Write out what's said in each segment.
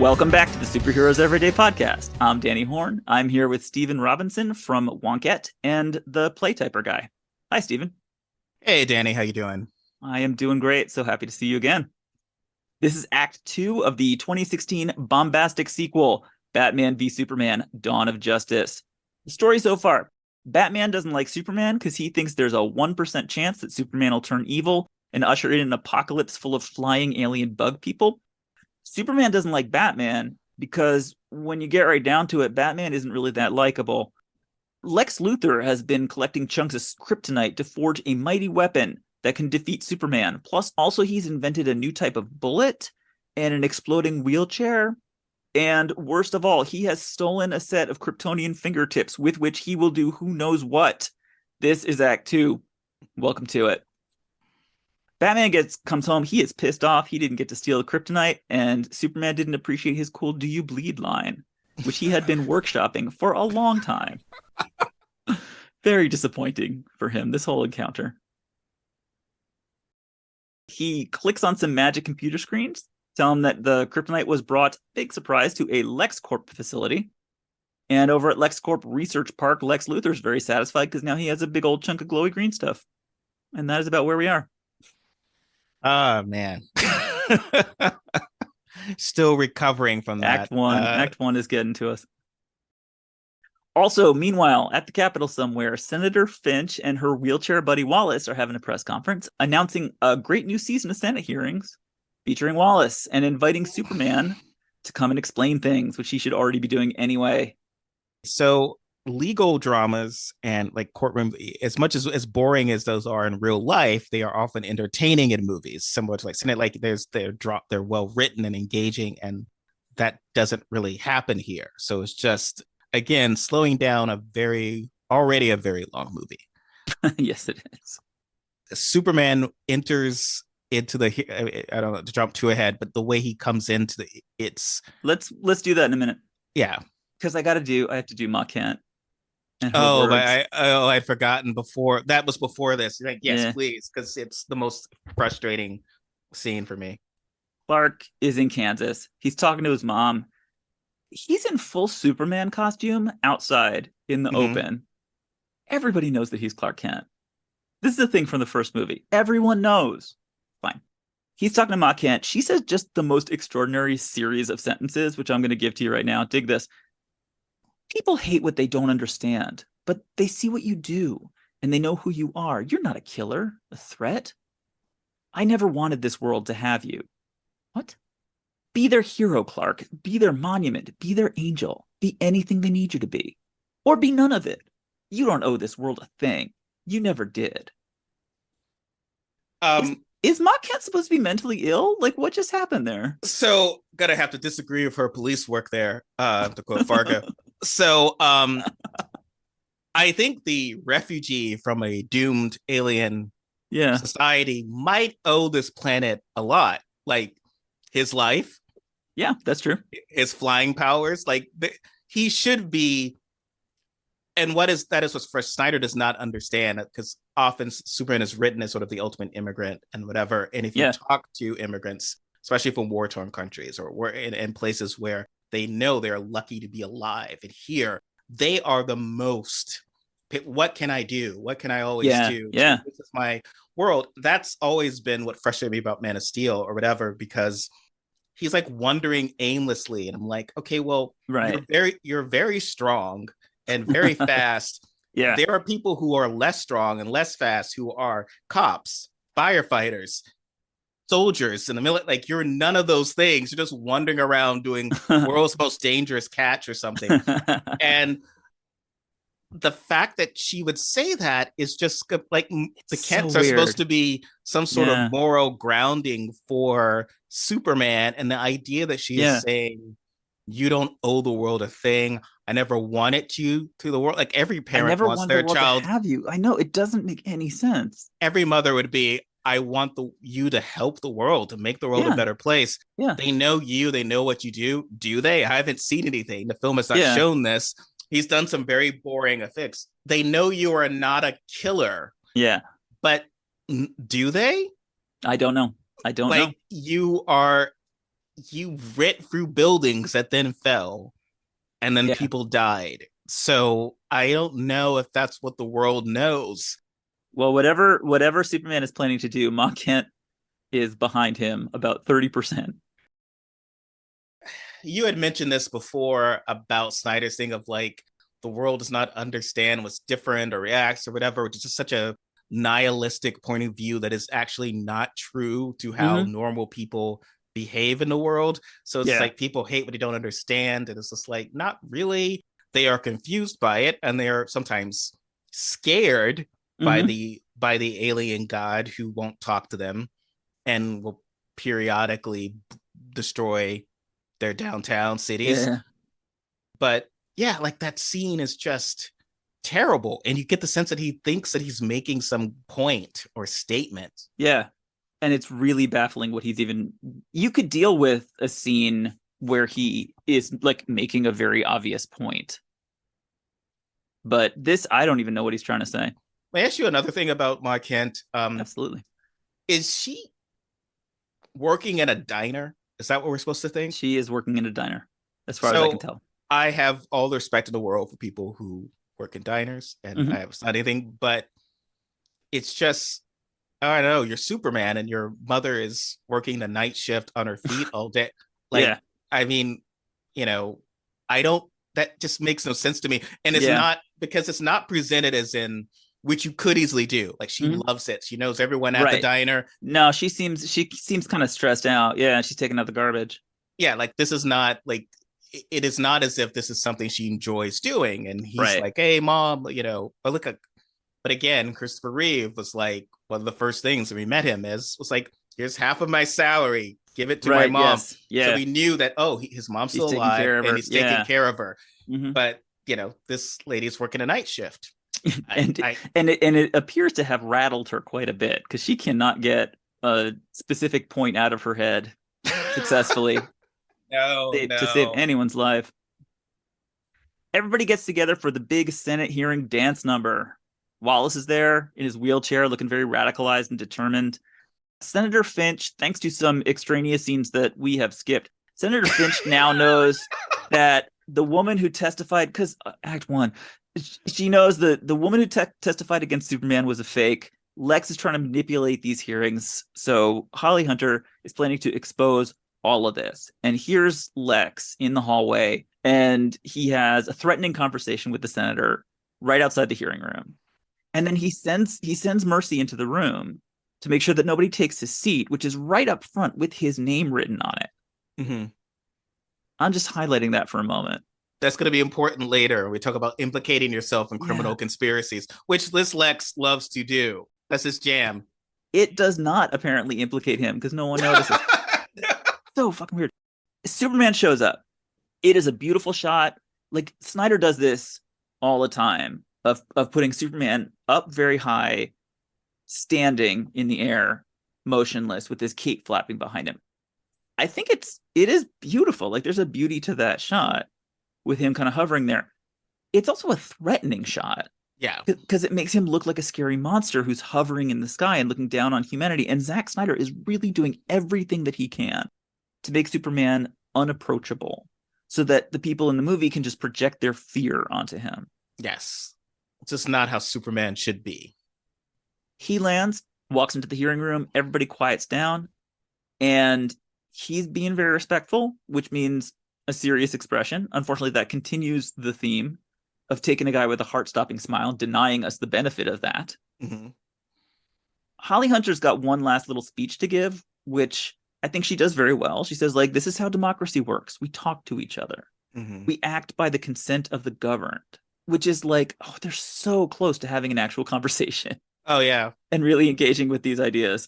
Welcome back to the Superheroes Everyday Podcast. I'm Danny Horn. I'm here with Stephen Robinson from Wonkette and the Playtyper guy. Hi, Stephen. Hey, Danny, how you doing? I am doing great. So happy to see you again. This is Act 2 of the 2016 bombastic sequel, Batman v Superman: Dawn of Justice. The story so far: Batman doesn't like Superman because he thinks there's a 1% chance that Superman will turn evil and usher in an apocalypse full of flying alien bug people. Superman doesn't like Batman because when you get right down to it, Batman isn't really that likable. Lex Luthor has been collecting chunks of kryptonite to forge a mighty weapon that can defeat Superman. Plus, also, he's invented a new type of bullet and an exploding wheelchair. And worst of all, he has stolen a set of Kryptonian fingertips with which he will do who knows what. This is Act 2. Welcome to it. Batman comes home. He is pissed off. He didn't get to steal the kryptonite, and Superman didn't appreciate his cool "Do you bleed" line, which he had been workshopping for a long time. Very disappointing for him, this whole encounter. He clicks on some magic computer screens, tell him that the kryptonite was brought, big surprise, to a LexCorp facility. And over at LexCorp Research Park, Lex Luthor's very satisfied because now he has a big old chunk of glowy green stuff. And that is about where we are. Oh, man. Still recovering from that. Act 1 is getting to us. Also, meanwhile, at the Capitol somewhere, Senator Finch and her wheelchair buddy Wallace are having a press conference announcing a great new season of Senate hearings featuring Wallace and inviting Superman to come and explain things, which he should already be doing anyway. So legal dramas and like courtroom, as much as boring as those are in real life, they are often entertaining in movies, similar to like Senate. Like they're well written and engaging, and that doesn't really happen here. So it's just, again, slowing down already a very long movie. Yes, it is. Superman enters into the, I don't know, to jump too ahead, but the way he comes into let's do that in a minute. Yeah. Because I have to do Ma Kent. Oh, but I'd forgotten before. That was before this. Like, yes, yeah. Please, because it's the most frustrating scene for me. Clark is in Kansas. He's talking to his mom. He's in full Superman costume outside in the open. Everybody knows that he's Clark Kent. This is a thing from the first movie. Everyone knows. Fine. He's talking to Ma Kent. She says just the most extraordinary series of sentences, which I'm going to give to you right now. Dig this. People hate what they don't understand, but they see what you do, and they know who you are. You're not a killer, a threat. I never wanted this world to have you. What? Be their hero, Clark. Be their monument. Be their angel. Be anything they need you to be. Or be none of it. You don't owe this world a thing. You never did. Is Ma Kent supposed to be mentally ill? Like, what just happened there? So, gonna have to disagree with her police work there, to quote Fargo. So, I think the refugee from a doomed alien society might owe this planet a lot. Like, his life. Yeah, that's true. His flying powers. Like, he should be. And that is what Snyder does not understand, because often Superman is written as sort of the ultimate immigrant and whatever. And if you talk to immigrants, especially from war-torn countries or in places where they know they're lucky to be alive, and here they are the most, what can I do? What can I always do? Yeah. This is my world. That's always been what frustrated me about Man of Steel or whatever, because he's like wandering aimlessly. And I'm like, okay, well, you're very strong and very fast. Yeah. There are people who are less strong and less fast who are cops, firefighters, soldiers in the military. Like, you're none of those things. You're just wandering around doing world's most dangerous catch or something. And the fact that she would say that is just like, the Kents are supposed to be some sort of moral grounding for Superman. And the idea that she is saying, you don't owe the world a thing. I never wanted you to the world. Like, every parent wants their child to have you. I know, it doesn't make any sense. Every mother would be, I want you to help the world, to make the world a better place. Yeah. They know you. They know what you do. Do they? I haven't seen anything. The film has not shown this. He's done some very boring effects. They know you are not a killer. Yeah. But do they? I don't know. You are you writ through buildings that then fell and then Yeah. people died. So I don't know if that's what the world knows. Well, whatever Superman is planning to do, Ma Kent is behind him about 30%. You had mentioned this before about Snyder's thing of like the world does not understand what's different or reacts or whatever, which is just such a nihilistic point of view that is actually not true to how Mm-hmm. normal people behave in the world. So it's Yeah. like people hate what they don't understand. And it's just like, not really. They are confused by it and they are sometimes scared Mm-hmm. by the alien god who won't talk to them and will periodically destroy their downtown cities. Yeah. But yeah, like that scene is just terrible. And you get the sense that he thinks that he's making some point or statement. Yeah. And it's really baffling what he's even. You could deal with a scene where he is like making a very obvious point, but this, I don't even know what he's trying to say. I ask you another thing about Ma Kent. Absolutely. Is she working in a diner? Is that what we're supposed to think? She is working in a diner, as far as I can So tell. I have all the respect in the world for people who work in diners, and I Mm-hmm. have not anything, but it's just I don't know, you're Superman and your mother is working the night shift on her feet all day. Yeah. Like, I mean, you know, I don't, that just makes no sense to me. And it's Yeah. not because it's not presented as in, which you could easily do. Like, she Mm-hmm. loves it. She knows everyone at the Right. diner. No, she seems kind of stressed out. Yeah, she's taking out the garbage. Yeah, like, this is not like, it is not as if this is something she enjoys doing. And he's Right. like, hey, mom, but look, but again, Christopher Reeve was like one of the first things that we met him as was like, here's half of my salary, give it to my Right. mom. Yes. So Yeah. we knew that, oh, his mom's He's still taking alive care of and her. he's taking Yeah. care of her. Mm-hmm. But this lady's working a night shift. I, and I and it appears to have rattled her quite a bit because she cannot get a specific point out of her head successfully no, to save no. anyone's life. Everybody gets together for the big Senate hearing dance number. Wallace is there in his wheelchair, looking very radicalized and determined. Senator Finch, thanks to some extraneous scenes that we have skipped, Senator Finch now knows that the woman who testified, because Act One, she knows that the woman who testified against Superman was a fake. Lex is trying to manipulate these hearings. So Holly Hunter is planning to expose all of this. And here's Lex in the hallway, and he has a threatening conversation with the senator right outside the hearing room. And then he sends Mercy into the room to make sure that nobody takes his seat, which is right up front with his name written on it. Mm-hmm. I'm just highlighting that for a moment. That's going to be important later. We talk about implicating yourself in Yeah. criminal conspiracies, which this Lex loves to do. That's his jam. It does not apparently implicate him because no one notices. So fucking weird. Superman shows up. It is a beautiful shot. Like Snyder does this all the time of putting Superman up very high, standing in the air, motionless with his cape flapping behind him. I think it is beautiful. Like there's a beauty to that shot with him kind of hovering there. It's also a threatening shot Yeah. because it makes him look like a scary monster who's hovering in the sky and looking down on humanity. And Zack Snyder is really doing everything that he can to make Superman unapproachable so that the people in the movie can just project their fear onto him. Yes. It's just not how Superman should be. He lands, walks into the hearing room, everybody quiets down, and he's being very respectful, which means a serious expression. Unfortunately, that continues the theme of taking a guy with a heart-stopping smile, denying us the benefit of that. Mm-hmm. Holly Hunter's got one last little speech to give, which I think she does very well. She says, like, this is how democracy works. We talk to each other. Mm-hmm. We act by the consent of the governed, which is like, oh, they're so close to having an actual conversation Oh, yeah. and really engaging with these ideas.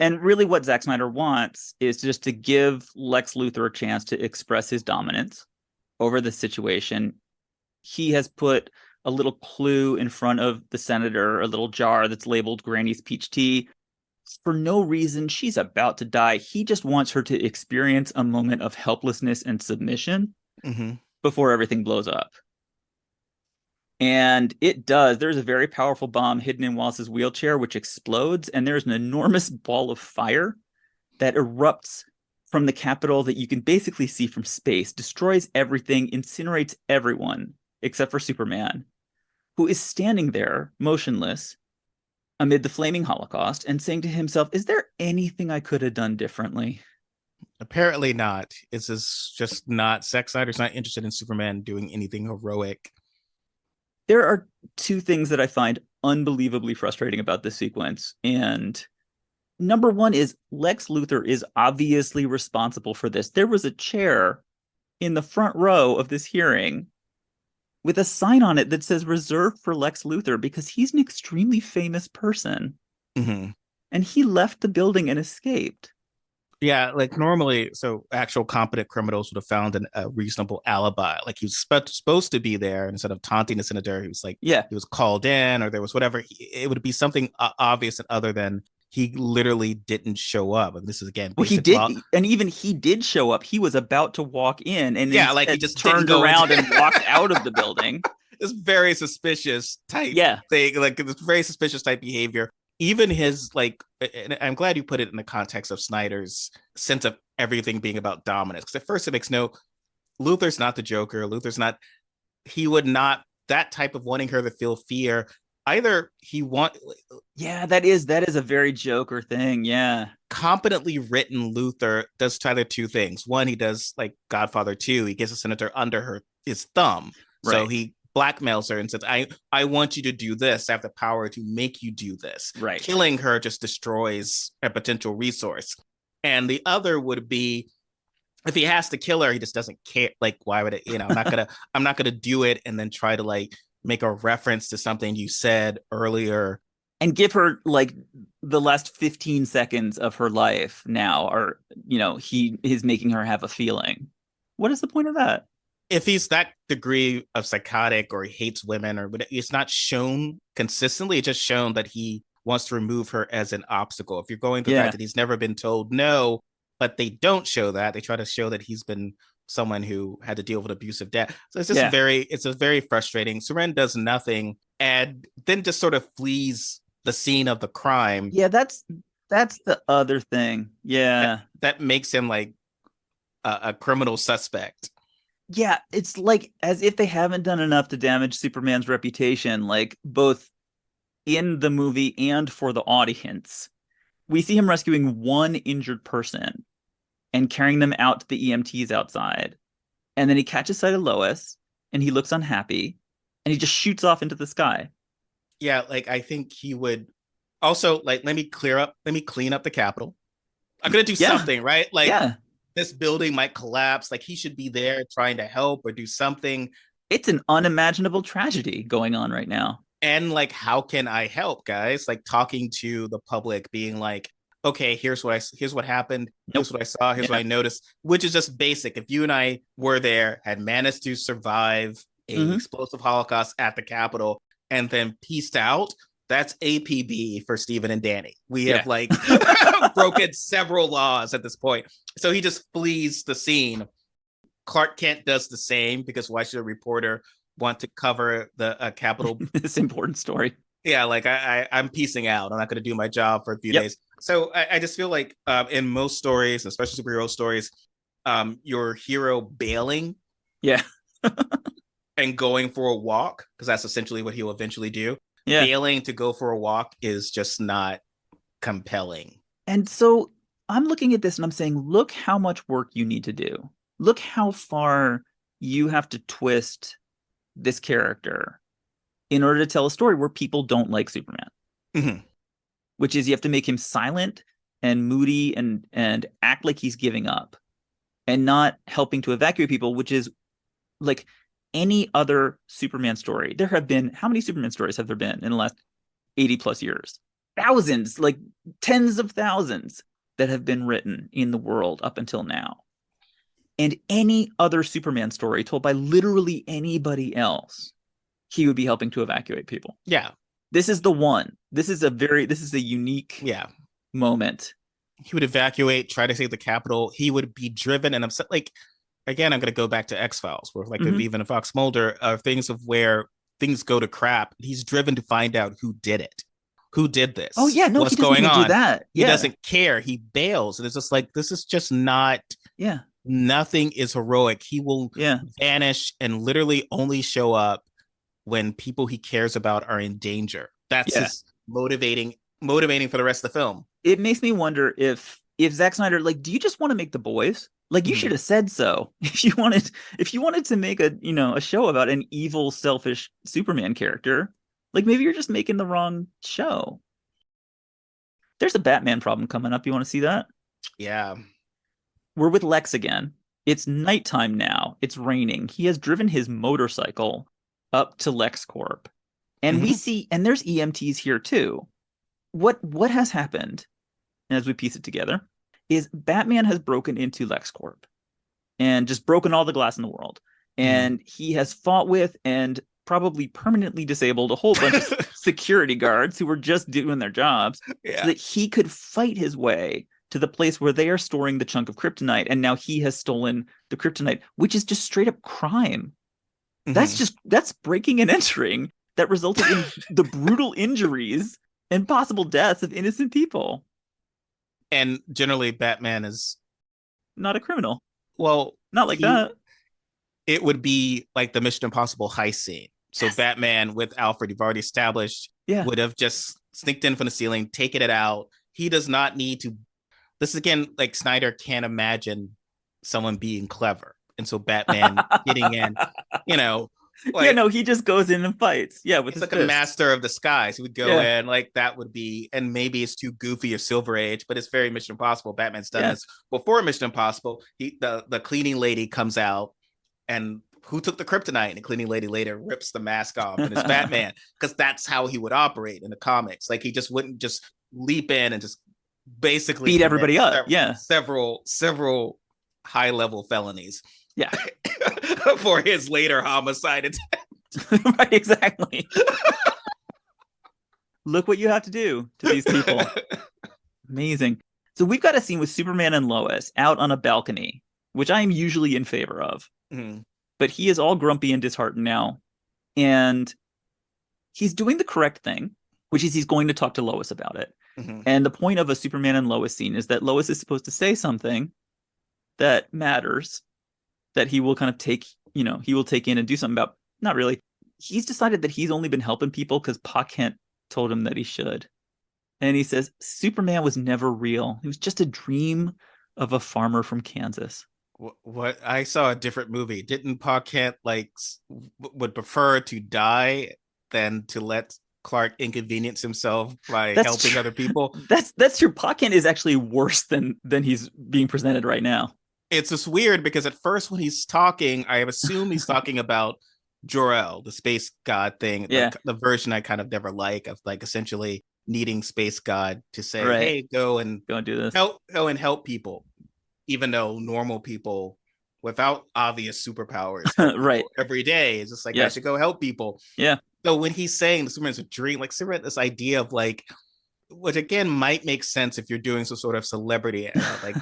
And really, what Zack Snyder wants is just to give Lex Luthor a chance to express his dominance over the situation. He has put a little clue in front of the senator, a little jar that's labeled Granny's peach tea. For no reason, she's about to die. He just wants her to experience a moment of helplessness and submission Mm-hmm. before everything blows up. And it does. There's a very powerful bomb hidden in Wallace's wheelchair, which explodes, and there's an enormous ball of fire that erupts from the Capitol that you can basically see from space, destroys everything, incinerates everyone except for Superman, who is standing there motionless amid the flaming Holocaust and saying to himself, is there anything I could have done differently? Apparently not. It's just not. Zack Snyder's not interested in Superman doing anything heroic. There are two things that I find unbelievably frustrating about this sequence. And number one is Lex Luthor is obviously responsible for this. There was a chair in the front row of this hearing with a sign on it that says reserved for Lex Luthor because he's an extremely famous person. Mm-hmm. And he left the building and escaped. Yeah, like normally, so actual competent criminals would have found a reasonable alibi. Like he was supposed to be there, and instead of taunting the senator, he was like, Yeah. he was called in, or there was whatever. It would be something obvious and other than he literally didn't show up. And this is again Well, he basic did, law. and even he did show up. He was about to walk in and Yeah, like he instead just turned didn't go around into- and walked out of the building. This very suspicious type Yeah. thing, like this very suspicious type behavior. Even his like, and I'm glad you put it in the context of Snyder's sense of everything being about dominance. Because at first it makes no, Luthor's not the Joker. Luthor's not, he would not, that type of wanting her to feel fear. Either he want, Yeah, that is a very Joker thing. Yeah. competently written Luthor does either two things. One, he does like Godfather 2, he gets a senator under his thumb. So Right. he blackmails her and says, I want you to do this. I have the power to make you do this. Right. Killing her just destroys a potential resource. And the other would be if he has to kill her, he just doesn't care. Like, why would it, I'm not gonna do it and then try to like make a reference to something you said earlier. And give her like the last 15 seconds of her life now, or he is making her have a feeling. What is the point of that? If he's that degree of psychotic or he hates women or it's not shown consistently, it's just shown that he wants to remove her as an obstacle. If you're going to the fact that he's never been told no, but they don't show that, they try to show that he's been someone who had to deal with abusive dad. So it's just it's a very frustrating. Seren does nothing and then just sort of flees the scene of the crime. Yeah, that's the other thing. Yeah. That makes him like a criminal suspect. Yeah, it's like as if they haven't done enough to damage Superman's reputation, like both in the movie and for the audience. We see him rescuing one injured person and carrying them out to the EMTs outside. And then he catches sight of Lois and he looks unhappy and he just shoots off into the sky. Yeah, like I think he would also like let me clean up the Capitol. I'm gonna do something, right? Like this building might collapse. Like he should be there trying to help or do something. It's an unimaginable tragedy going on right now. And like, how can I help, guys? Like talking to the public, being like, okay, here's what happened. Here's what I saw. Here's what I noticed, which is just basic. If you and I were there, had managed to survive a explosive Holocaust at the Capitol and then pieced out, that's APB for Steven and Danny. We have like broken several laws at this point. So he just flees the scene. Clark Kent does the same because why should a reporter want to cover the Capitol? This important story. Yeah, like I'm piecing out. I'm not going to do my job for a few days. So I just feel like in most stories, especially superhero stories, your hero bailing and going for a walk, because that's essentially what he'll eventually do. Bailing to go for a walk is just not compelling. And so I'm looking at this and I'm saying, look how much work you need to do. Look how far you have to twist this character in order to tell a story where people don't like Superman. Mm-hmm. Which is you have to make him silent and moody and act like he's giving up and not helping to evacuate people, which is like any other Superman story. There have been, how many Superman stories have there been in the last 80 plus years? Thousands, like tens of thousands that have been written in the world up until now. And any other Superman story told by literally anybody else, he would be helping to evacuate people. Yeah. This is the one. This is a unique moment. He would evacuate, try to save the Capitol. He would be driven and upset. Like, again, I'm going to go back to X-Files, where like even a Fox Mulder, things of where things go to crap. He's driven to find out who did it, who did Oh this? yeah, no, he What's doesn't going even do on? that. He Yeah. doesn't care. He bails. And it's just like, this is just not, Yeah. nothing is heroic. He will Yeah. vanish and literally only show up when people he cares about are in danger. That's Yeah. his motivating for the rest of the film. It makes me wonder if Zack Snyder, like, do you just want to make the boys? Like, you should Mhm. have said so. If you wanted to make a show about an evil, selfish Superman character, like maybe you're just making the wrong show. There's a Batman problem coming up. You want to see that? Yeah. We're with Lex again. It's nighttime now. It's raining. He has driven his motorcycle up to LexCorp. And we Mhm. see, and there's EMTs here too. What has happened, as we piece it together, is Batman has broken into LexCorp and just broken all the glass in the world. Mhm. And he has fought with and probably permanently disabled a whole bunch of security guards who were just doing their jobs so Yeah. that he could fight his way to the place where they are storing the chunk of kryptonite. And now he has stolen the kryptonite, which is just straight up crime. Mhm. That's breaking and entering that resulted in the brutal injuries and possible deaths of innocent people. And generally Batman is, Not a criminal. well, Not like he that. it would be like the Mission Impossible heist scene. So Yes. Batman with Alfred, you've already established, Yeah. would have just sneaked in from the ceiling, taken it out. He does not need to. This is again, like Snyder can't imagine someone being clever. And so Batman getting in, you know, Yeah, like no, he just goes in and fights. Yeah, with he's his like a fists. master of disguise. He would go Yeah. in, like that would be, and maybe it's too goofy or Silver Age, but it's very Mission Impossible. Batman's done Yeah. this before Mission Impossible. The cleaning lady comes out and who took the kryptonite? And the cleaning lady later rips the mask off, and it's Batman because that's how he would operate in the comics. Like he just wouldn't just leap in and just basically Beat commit everybody up. Yeah. several high level felonies Yeah. for his later homicide. Right, exactly. Look what you have to do to these people. Amazing. So we've got a scene with Superman and Lois out on a balcony, which I am usually in favor of. Mhm. But he is all grumpy and disheartened now. And he's doing the correct thing, which is he's going to talk to Lois about it. Mhm. And the point of a Superman and Lois scene is that Lois is supposed to say something that matters, that he will kind of take, he will take in and do something about. Not really. He's decided that he's only been helping people because Pa Kent told him that he should. And he says, Superman was never real. He was just a dream of a farmer from Kansas. What I saw a different movie. Didn't Pa Kent like would prefer to die than to let Clark inconvenience himself by That's helping true. other people? That's true. Pa Kent is actually worse than he's being presented right now. It's just weird because at first when he's talking, I assume he's talking about Jor-El, the space god thing, Yeah, the version I kind of never like of like essentially needing space god to say, right. "Hey, go and Go and do this. help people," even though normal people without obvious superpowers help Right. people every day. It's just like I Yeah. should go help people. Yeah. So when he's saying the Superman's a dream, like Superman, this idea of like, which again might make sense if you're doing some sort of celebrity, like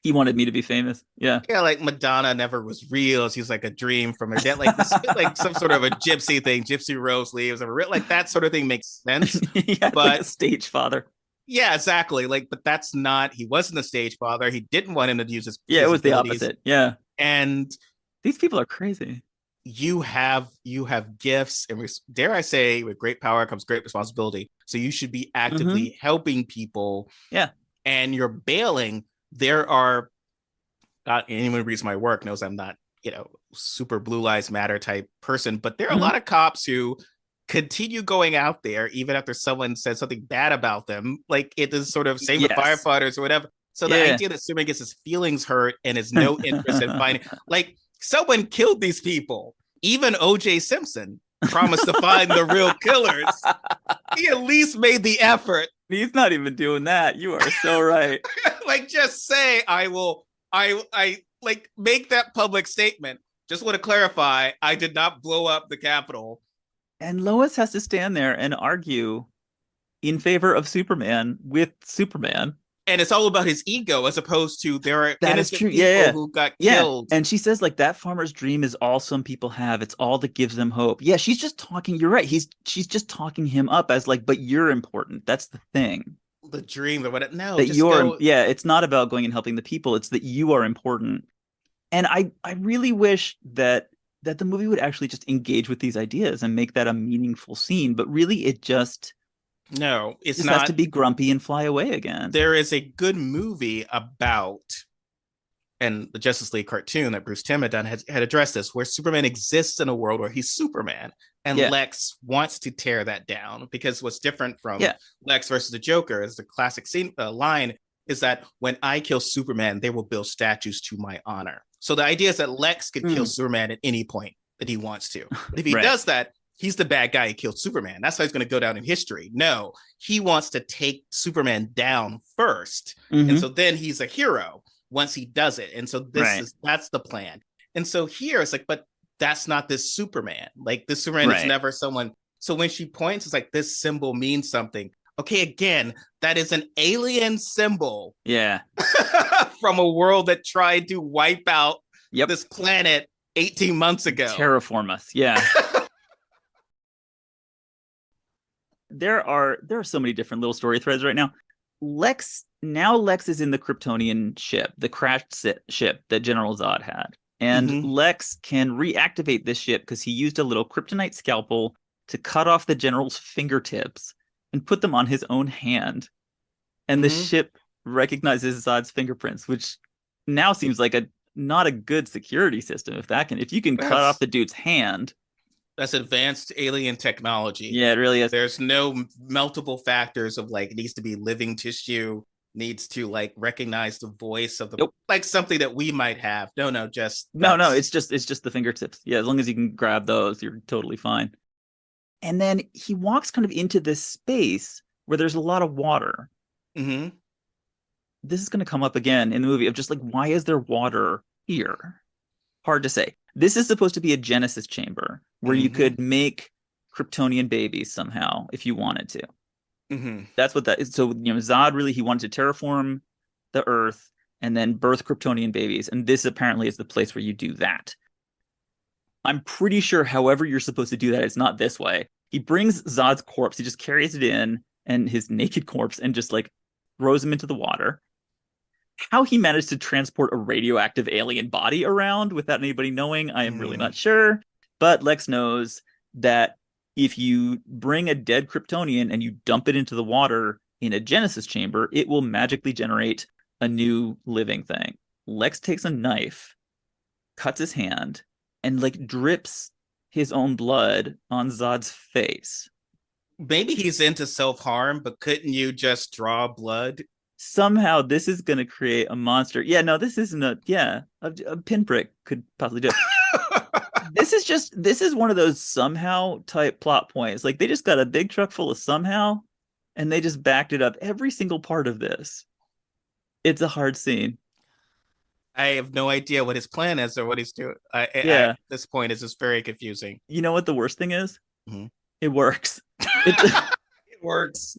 He wanted me to be famous. Yeah. yeah, like Madonna never was real. She's like a dream from her dead, like this, like some sort of a gypsy thing, gypsy rose leaves, or like that sort of thing makes sense. Yeah, like a But stage father. yeah, exactly. Like, but that's not. He wasn't a stage father. He didn't want him to use Yeah, it his was the abilities. opposite. Yeah. And These people are crazy. you have gifts, and dare I say, with great power comes great responsibility. So you should be Mm-hmm. actively helping people, Yeah. and you're bailing. There are not anyone who reads my work knows I'm not, super blue lives matter type person, but there are a Mm-hmm. lot of cops who continue going out there even after someone said something bad about them. Like it is sort of same with Yes. firefighters or whatever. So the Yeah. idea that Superman gets his feelings hurt and has no interest in finding, like, someone killed these people. Even O.J. Simpson promised to find the real killers. He at least made the effort. He's not even doing that. You are so right. Like, just say, I will, I like make that public statement. Just want to clarify, I did not blow up the Capitol. And Lois has to stand there and argue in favor of Superman with Superman. And it's all about his ego as opposed to there are That is innocent true. Yeah, people yeah. who got Yeah. killed. And she says like that farmer's dream is all some people have. It's all that gives them hope. Yeah, she's just talking. You're right. She's just talking him up as like, but you're important. That's the thing. The dream or what? No, That just you're go. yeah, it's not about going and helping the people. It's that you are important. And I really wish that the movie would actually just engage with these ideas and make that a meaningful scene, but really it No, it's just has to not. be grumpy and fly away again. There is a good movie about, and the Justice League cartoon that Bruce Timm had done had addressed this, where Superman exists in a world where he's Superman, and Yeah. Lex wants to tear that down because what's different from Yeah. Lex versus the Joker is the classic scene line is that when I kill Superman, they will build statues to my honor. So the idea is that Lex could kill Mm. Superman at any point that he wants to. But if he Right. does that, he's the bad guy who killed Superman. That's how he's going to go down in history. No, he wants to take Superman down first. And Mm-hmm. so then he's a hero once he does it. And so Right. that's the plan. And so here it's like, but that's not this Superman. Like this Superman is Right. never someone. So when she points, it's like this symbol means something. Okay, again, that is an alien symbol Yeah. from a world that tried to wipe out Yep. this planet 18 months ago. Terraform us. Yeah. There are so many different little story threads right now. Lex is in the Kryptonian ship, the crashed ship that General Zod had. And Lex can reactivate this ship because he used a little kryptonite scalpel to cut off the general's fingertips and put them on his own hand. And the ship recognizes Zod's fingerprints, which now seems like a not a good security system. If you can cut off the dude's hand, that's advanced alien technology. Yeah, it really is. There's no multiple factors of like it needs to be living tissue, needs to like recognize the voice of the like something that we might have. No, just no. It's just the fingertips. Yeah, as long as you can grab those, you're totally fine. And then he walks kind of into this space where there's a lot of water. Mm-hmm. This is going to come up again in the movie of just like, why is there water here? Hard to say. This is supposed to be a Genesis chamber where you could make Kryptonian babies somehow if you wanted to. That's what that is. So, Zod really, he wanted to terraform the Earth and then birth Kryptonian babies. And this apparently is the place where you do that. I'm pretty sure, however, you're supposed to do that, it's not this way. He brings Zod's corpse, he just carries it in and his naked corpse and just like throws him into the water. How he managed to transport a radioactive alien body around without anybody knowing, I am really not sure. But Lex knows that if you bring a dead Kryptonian and you dump it into the water in a Genesis chamber, it will magically generate a new living thing. Lex takes a knife, cuts his hand, and like drips his own blood on Zod's face. Maybe he's into self-harm, but couldn't you just draw blood? Somehow this is going to create a monster. Yeah, no, this isn't a pinprick could possibly do it. This is one of those somehow type plot points. Like they just got a big truck full of somehow and they just backed it up. Every single part of this. It's a hard scene. I have no idea what his plan is or what he's doing. Yeah. At this point, it's just very confusing. You know what the worst thing is? It works. It works.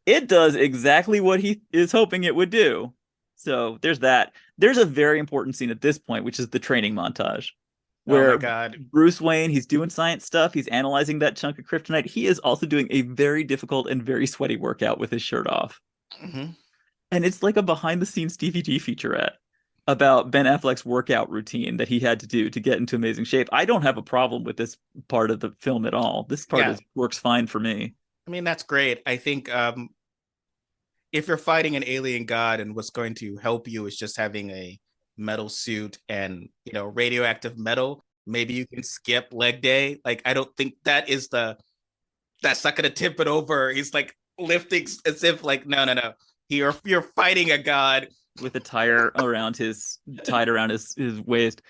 It does exactly what he is hoping it would do. So there's that. There's a very important scene at this point, which is the training montage. Where oh my God. Bruce Wayne, he's doing science stuff. He's analyzing that chunk of kryptonite. He is also doing a very difficult and very sweaty workout with his shirt off. And it's like a behind the scenes DVD featurette about Ben Affleck's workout routine that he had to do to get into amazing shape. I don't have a problem with this part of the film at all. This part works fine for me. I mean, that's great. I think if you're fighting an alien god and what's going to help you is just having a metal suit and, radioactive metal, maybe you can skip leg day. Like, I don't think that's not going to tip it over. He's like lifting as if like, no. You're fighting a god with a tire tied around his waist.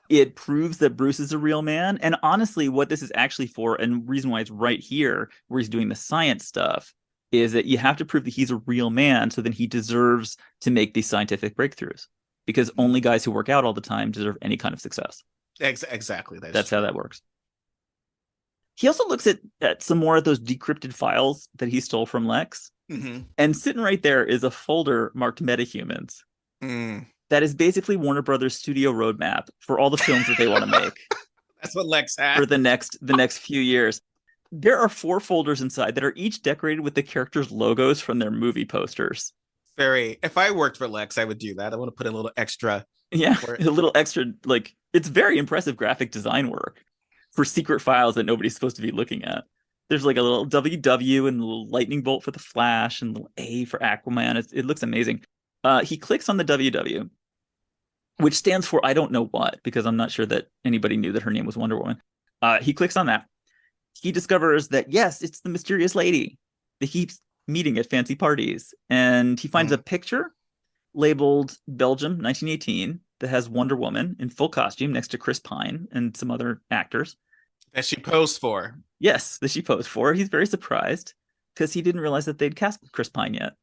It proves that Bruce is a real man. And honestly, what this is actually for, and reason why it's right here where he's doing the science stuff, is that you have to prove that he's a real man so then he deserves to make these scientific breakthroughs. Because only guys who work out all the time deserve any kind of success. Exactly. That's how that works. He also looks at some more of those decrypted files that he stole from Lex. Mm-hmm. And sitting right there is a folder marked Metahumans. Mm. That is basically Warner Brothers studio roadmap for all the films that they want to make That's what Lex for had. the next few years. There are 4 folders inside that are each decorated with the characters' logos from their movie posters. Very. If I worked for Lex, I would do that. I want to put a little extra Yeah, for a it. little extra, like, it's very impressive graphic design work for secret files that nobody's supposed to be looking at. There's like a little WW and a little lightning bolt for the Flash and a little A for Aquaman. It looks amazing. He clicks on the WW, which stands for I don't know what, because I'm not sure that anybody knew that her name was Wonder Woman. He clicks on that. He discovers that, yes, it's the mysterious lady that keeps meeting at fancy parties. And he finds a Mm. picture labeled Belgium 1918 that has Wonder Woman in full costume next to Chris Pine and some other actors. That she posed for. Yes, that she posed for. He's very surprised because he didn't realize that they'd cast Chris Pine yet.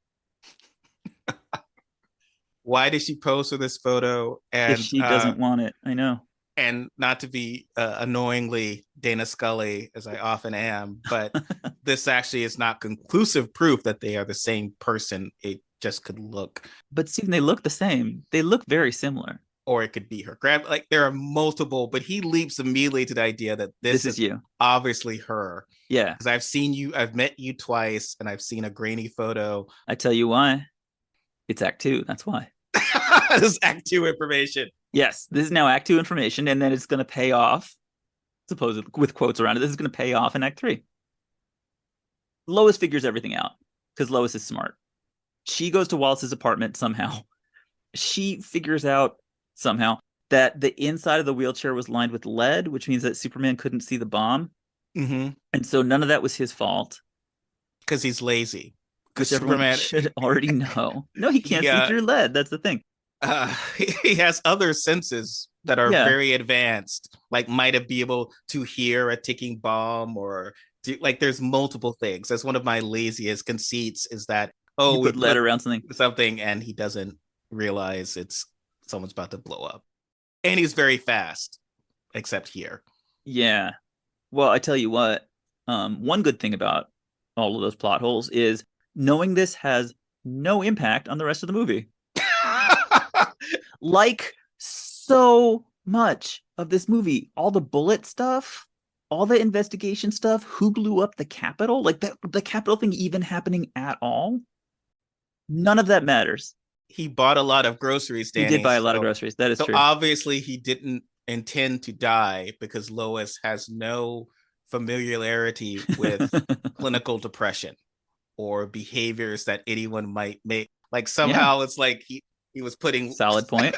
Why did she pose for this photo? If she doesn't want it, I know. And not to be annoyingly Dana Scully as I often am, but this actually is not conclusive proof that they are the same person. It just could look, But Stephen, they look the same. They look very similar. or it could be her. Grab like there are multiple, but he leaps immediately to the idea that This this is is you. obviously her. Yeah, Because I've seen you, I've met you twice, and I've seen a grainy photo. I tell you why. It's Act 2. That's why. This is Act Two information. Yes, this is now Act 2 information, and then it's going to pay off, supposedly, with quotes around it. This is going to pay off in Act 3. Lois figures everything out because Lois is smart. She goes to Wallace's apartment somehow. She figures out somehow that the inside of the wheelchair was lined with lead, which means that Superman couldn't see the bomb. Mm-hmm. And so none of that was his fault, Because he's lazy. Because which everyone Superman should already know. No, he can't see through lead. That's the thing. he has other senses that are Yeah, very advanced, like might have be able to hear a ticking bomb or like there's multiple things. That's one of my laziest conceits is that you we put lead put around something. something and he doesn't realize it's someone's about to blow up. And he's very fast, except here. Yeah. Well, I tell you what, one good thing about all of those plot holes is knowing this has no impact on the rest of the movie. Like so much of this movie, all the bullet stuff, all the investigation stuff, who blew up the Capitol, like the Capitol thing even happening at all, none of that matters. He bought a lot of groceries, He Danny. did buy a lot of groceries. That is So true. obviously he didn't intend to die because Lois has no familiarity with clinical depression or behaviors that anyone might make. Like Yeah, somehow it's like he was putting. solid point.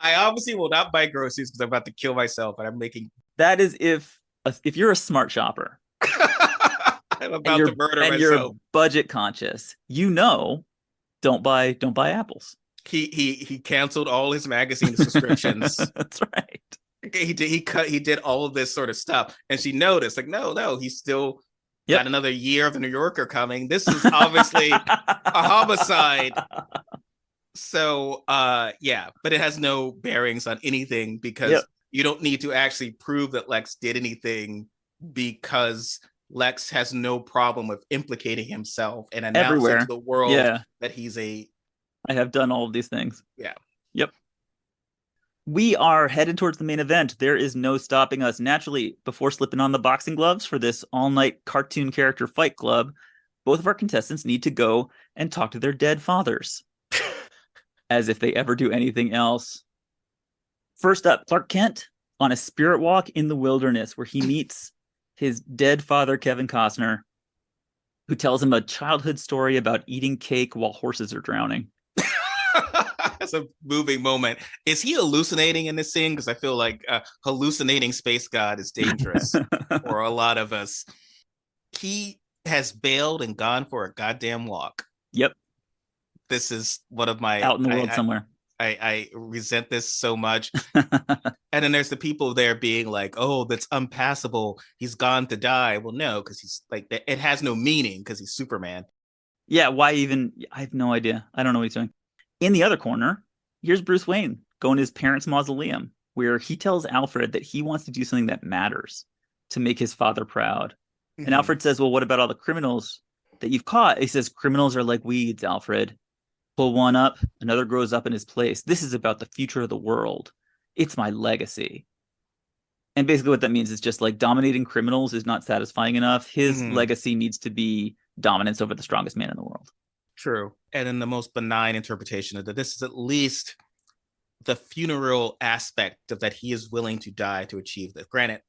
I obviously will not buy groceries because I'm about to kill myself, and I'm making. That is if you're a smart shopper I'm and about to murder you're myself. budget conscious, don't buy apples. He canceled all his magazine subscriptions. That's right. He did all of this sort of stuff, and she noticed like no, he's still got Yep. another year of the New Yorker coming. This is obviously a homicide. So yeah, but it has no bearings on anything because Yep. you don't need to actually prove that Lex did anything because Lex has no problem with implicating himself and announcing Everywhere. to the world Yeah, that he's a I have done all of these things. yeah. Yep. We are headed towards the main event. There is no stopping us. Naturally, before slipping on the boxing gloves for this all-night cartoon character fight club, both of our contestants need to go and talk to their dead fathers. As if they ever do anything else. First up, Clark Kent on a spirit walk in the wilderness where he meets his dead father, Kevin Costner, who tells him a childhood story about eating cake while horses are drowning. That's a moving moment. Is he hallucinating in this scene? Because I feel like hallucinating space god is dangerous for a lot of us. He has bailed and gone for a goddamn walk. Yep. This is one of my out in the world somewhere. I resent this so much. And then there's the people there being like, "Oh, that's unpassable. He's gone to die." Well, no, because he's like it has no meaning because he's Superman. Yeah, why even? I have no idea. I don't know what he's doing. In the other corner, here's Bruce Wayne going to his parents' mausoleum, where he tells Alfred that he wants to do something that matters to make his father proud. And Alfred says, "Well, what about all the criminals that you've caught. He says, criminals are like weeds, Alfred. Pull one up, another grows up in his place. This is about the future of the world. It's my legacy. And basically what that means is just like dominating criminals is not satisfying enough. His Mhm. legacy needs to be dominance over the strongest man in the world. True. And in the most benign interpretation of that, this is at least the funeral aspect of that he is willing to die to achieve this. Granted,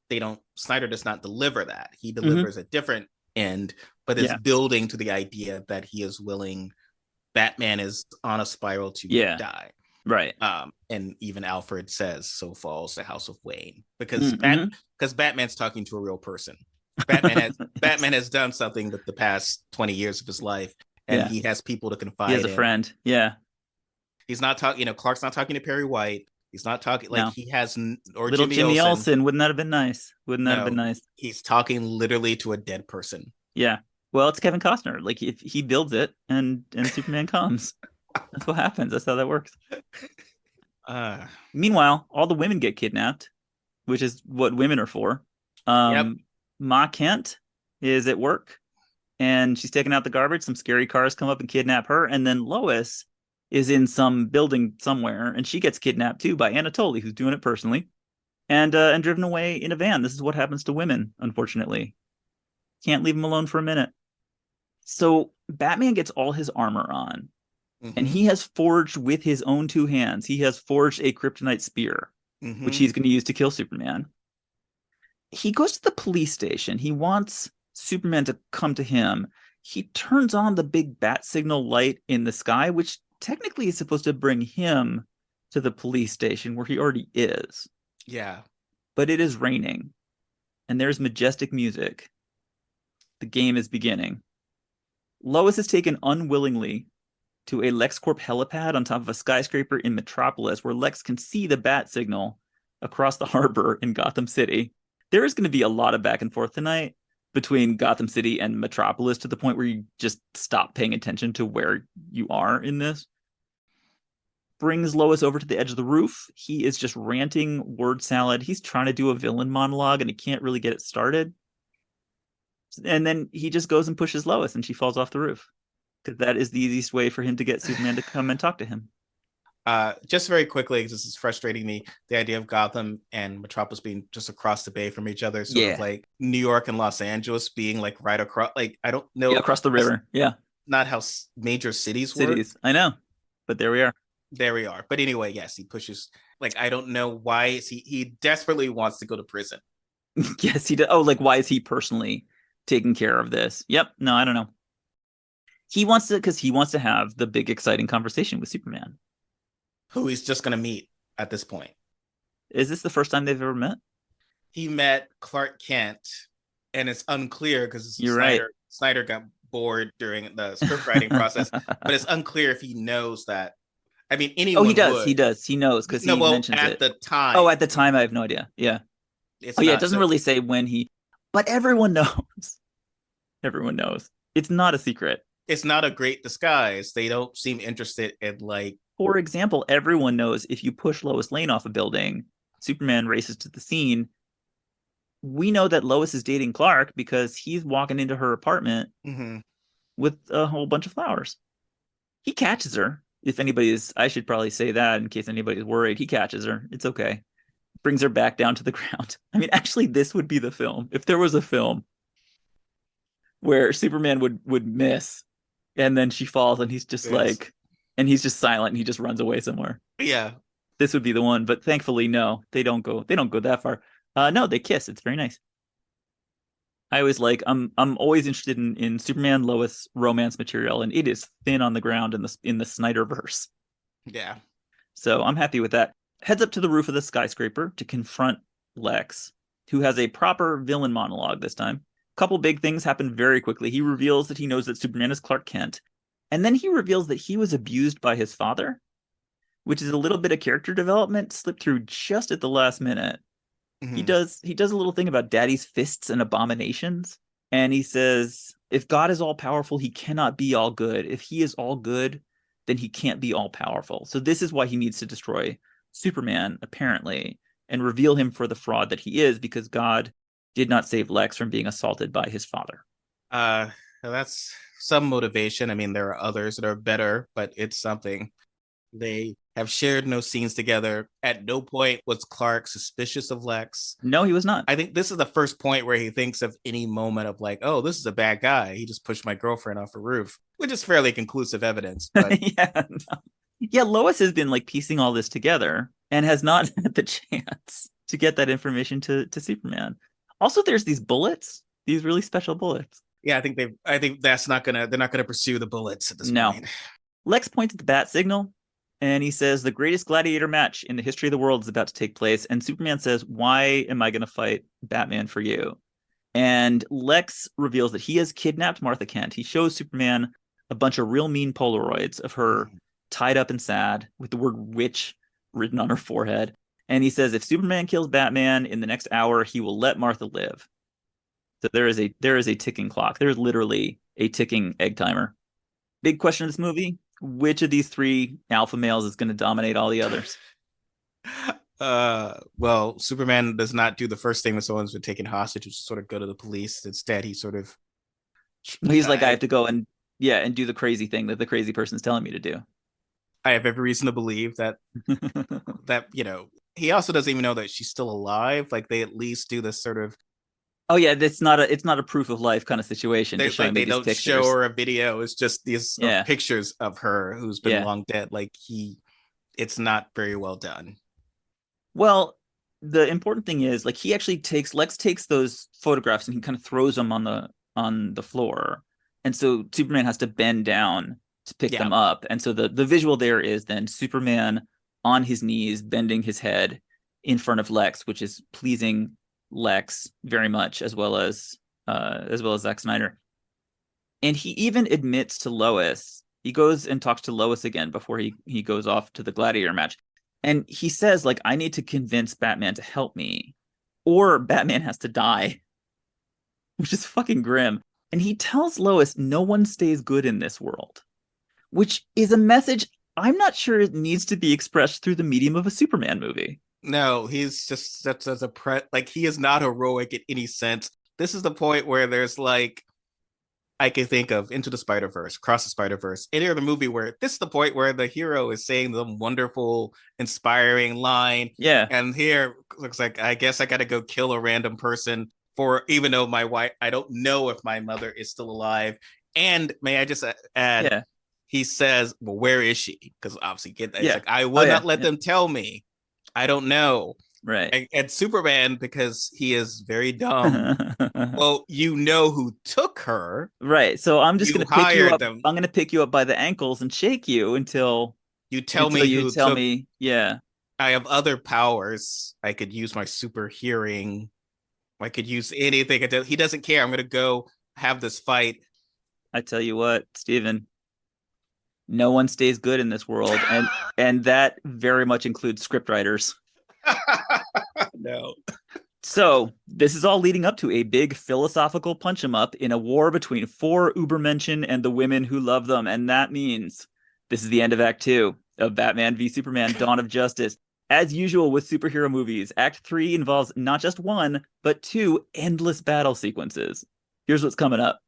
Snyder does not deliver that. He delivers a different end, but is Yeah. building to the idea that he is willing, Batman is on a spiral to Yeah. die. Right. And even Alfred says, "So falls the House of Wayne," Mm-hmm. because Batman's talking to a real person. Yes. Batman has done something with the past 20 years of his life, and Yeah. he has people to He has confide a in. friend. Yeah. He's not talking. Clark's not talking to Perry White. He's not talking like No. he has or Little Jimmy Jimmy Olsen. Olsen. Wouldn't that have been nice? Wouldn't that have been No, nice? he's talking literally to a dead person. Yeah. Well, it's Kevin Costner. Like if he builds it and Superman comes. That's what happens. That's how that works. Uh, Meanwhile, all the women get kidnapped, which is what women are for. yep. Ma Kent is at work and she's taking out the garbage. Some scary cars come up and kidnap her. And then Lois is in some building somewhere and she gets kidnapped too by Anatoly, who's doing it personally, and driven away in a van. This is what happens to women, unfortunately. Can't leave them alone for a minute. So Batman gets all his armor on, and Mm-hmm. he has forged with his own two hands. He has forged a kryptonite spear, which Mm-hmm. he's going to use to kill Superman. He goes to the police station. He wants Superman to come to him. He turns on the big bat signal light in the sky, which technically is supposed to bring him to the police station where he already is. Yeah. But it is raining, and there's majestic music. The game is beginning. Lois is taken unwillingly to a LexCorp helipad on top of a skyscraper in Metropolis, where Lex can see the bat signal across the harbor in Gotham City. There is going to be a lot of back and forth tonight between Gotham City and Metropolis to the point where you just stop paying attention to where you are in this. Brings Lois over to the edge of the roof. He is just ranting word salad. He's trying to do a villain monologue and he can't really get it started. And then he just goes and pushes Lois and she falls off the roof because that is the easiest way for him to get Superman to come and talk to him. Just very quickly, because this is frustrating me, the idea of Gotham and Metropolis being just across the bay from each other, sort of Yeah. like New York and Los Angeles being like right across. Like I don't Yeah, know, across the that's river. Yeah. not how major cities work. Cities. I know. But there we are. There we are. But anyway, yes, he pushes. Like I don't know why is he desperately wants to go to prison. Yes, he does. Oh, like why is he personally taking care of this? Yep. No, I don't know. He wants to because he wants to have the big exciting conversation with Superman. Who he's just gonna meet at this point. Is this the first time they've ever met? He met Clark Kent, and it's unclear because You're right. Snyder got bored during the script writing process, but it's unclear if he knows that. I mean, Oh, he anyone does. He would. does. He knows because No, he well, mentions at it. the Oh, time, at the time, I have no idea. Yeah. it's Oh, yeah. It not doesn't so. really say when he, but everyone knows. Everyone knows. It's not a secret. It's not a great disguise. They don't seem interested in like. For example, everyone knows if you push Lois Lane off a building, Superman races to the scene. We know that Lois is dating Clark because he's walking into her apartment Mm-hmm. with a whole bunch of flowers. He catches her. If anybody is, I should probably say that in case anybody's worried. He catches her. It's okay. Brings her back down to the ground. I mean, actually, this would be the film. If there was a film where Superman would miss and then she falls and he's just Yes. like, and he's just silent and he just runs away somewhere. Yeah. This would be the one, but thankfully, no, they don't go that far. No, they kiss. It's very nice. I always like I'm always interested in Superman Lois romance material, and it is thin on the ground in the Snyderverse. Yeah. So I'm happy with that. Heads up to the roof of the skyscraper to confront Lex, who has a proper villain monologue this time. A couple big things happen very quickly. He reveals that he knows that Superman is Clark Kent, and then he reveals that he was abused by his father, which is a little bit of character development slipped through just at the last minute. He Mm-hmm. does a little thing about daddy's fists and abominations, and he says if God is all powerful, he cannot be all good. If he is all good, then he can't be all powerful. So this is why he needs to destroy Superman, apparently, and reveal him for the fraud that he is, because God did not save Lex from being assaulted by his father. That's some motivation. I mean, there are others that are better, but it's something. They have shared no scenes together. At no point was Clark suspicious of Lex. No, he was not. I think this is the first point where he thinks of any moment of like, oh, this is a bad guy. He just pushed my girlfriend off a roof, which is fairly conclusive evidence. But Yeah. No. Yeah, Lois has been like piecing all this together and has not had the chance to get that information to Superman. Also, there's these bullets, these really special bullets. yeah, I think that's not gonna they're not gonna pursue the bullets at this No. point. Lex points at the bat signal and he says the greatest gladiator match in the history of the world is about to take place. And Superman says, "Why am I going to fight Batman for you?" And Lex reveals that he has kidnapped Martha Kent. He shows Superman a bunch of real mean Polaroids of her tied up and sad with the word witch written on her forehead. And he says if Superman kills Batman in the next hour, he will let Martha live. So there is a ticking clock. There's literally a ticking egg timer. Big question of this movie: which of these three alpha males is going to dominate all the others? Well, Superman does not do the first thing that someone's been taken hostage, which is sort of go to the police. Instead, he sort of He's like, I have to go and do the crazy thing that the crazy person's telling me to do. I have every reason to believe that he also doesn't even know that she's still alive. Like they at least do this sort of Oh yeah, it's not a proof of life kind of situation. they, Just showing like me they these don't pictures. show her a video. It's just these Yeah. pictures of her who's been Yeah. long dead. Like it's not very well done. Well, the important thing is like Lex takes those photographs and he kind of throws them on the floor. And so Superman has to bend down to pick them up. And so the visual there is then Superman on his knees, bending his head in front of Lex, which is pleasing Lex very much, as well as Zack Snyder. And he even admits to Lois. He goes and talks to Lois again before he goes off to the gladiator match. And he says, like, I need to convince Batman to help me, or Batman has to die, which is fucking grim. And he tells Lois no one stays good in this world, which is a message I'm not sure it needs to be expressed through the medium of a Superman movie. No, he's just such as like he is not heroic in any sense. This is the point where there's like I can think of Into the Spider-Verse, Cross the Spider-Verse, any other movie where this is the point where the hero is saying the wonderful, inspiring line. Yeah. And here looks like I guess I gotta go kill a random person for even though my wife I don't know if my mother is still alive. And may I just add, he says, well, where is she? Because obviously it's like I will not let them tell me. I don't know. Right. And Superman, because he is very dumb. Well, you know who took her. Right. So I'm just going to pick you up. Them. I'm going to pick you up by the ankles and shake you until you tell me. Yeah. I have other powers. I could use my super hearing. I could use anything. He doesn't care. I'm going to go have this fight. I tell you what, Steven, no one stays good in this world. And that very much includes scriptwriters. No. So this is all leading up to a big philosophical punch 'em up in a war between 4 Ubermenschen and the women who love them. And that means this is the end of Act 2 of Batman v Superman: Dawn of Justice. As usual with superhero movies, Act 3 involves not just 1, but 2 endless battle sequences. Here's what's coming up.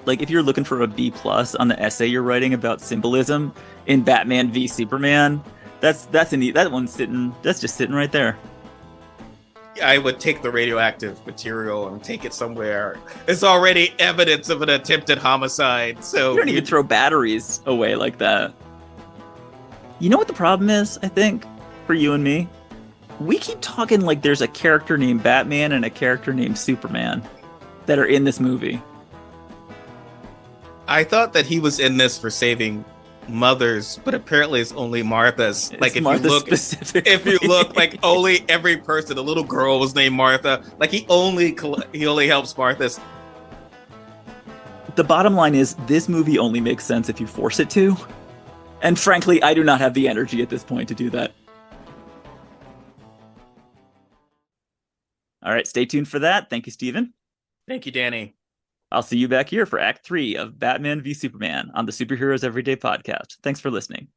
Like if you're looking for a B+ on the essay you're writing about symbolism in Batman v Superman, that's just sitting right there. I would take the radioactive material and take it somewhere. It's already evidence of an attempted homicide. So you don't even throw batteries away like that. You know what the problem is, I think, for you and me? We keep talking like there's a character named Batman and a character named Superman that are in this movie. I thought that he was in this for saving mothers, but apparently it's only Martha's. It's like if Martha if you look, like only every person, the little girl was named Martha. Like he only helps Martha's. The bottom line is this movie only makes sense if you force it to. And frankly, I do not have the energy at this point to do that. All right, stay tuned for that. Thank you, Steven. Thank you, Danny. I'll see you back here for Act 3 of Batman v Superman on the Superheroes Everyday podcast. Thanks for listening.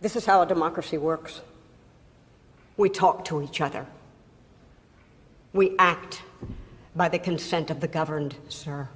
This is how a democracy works. We talk to each other. We act by the consent of the governed, sir.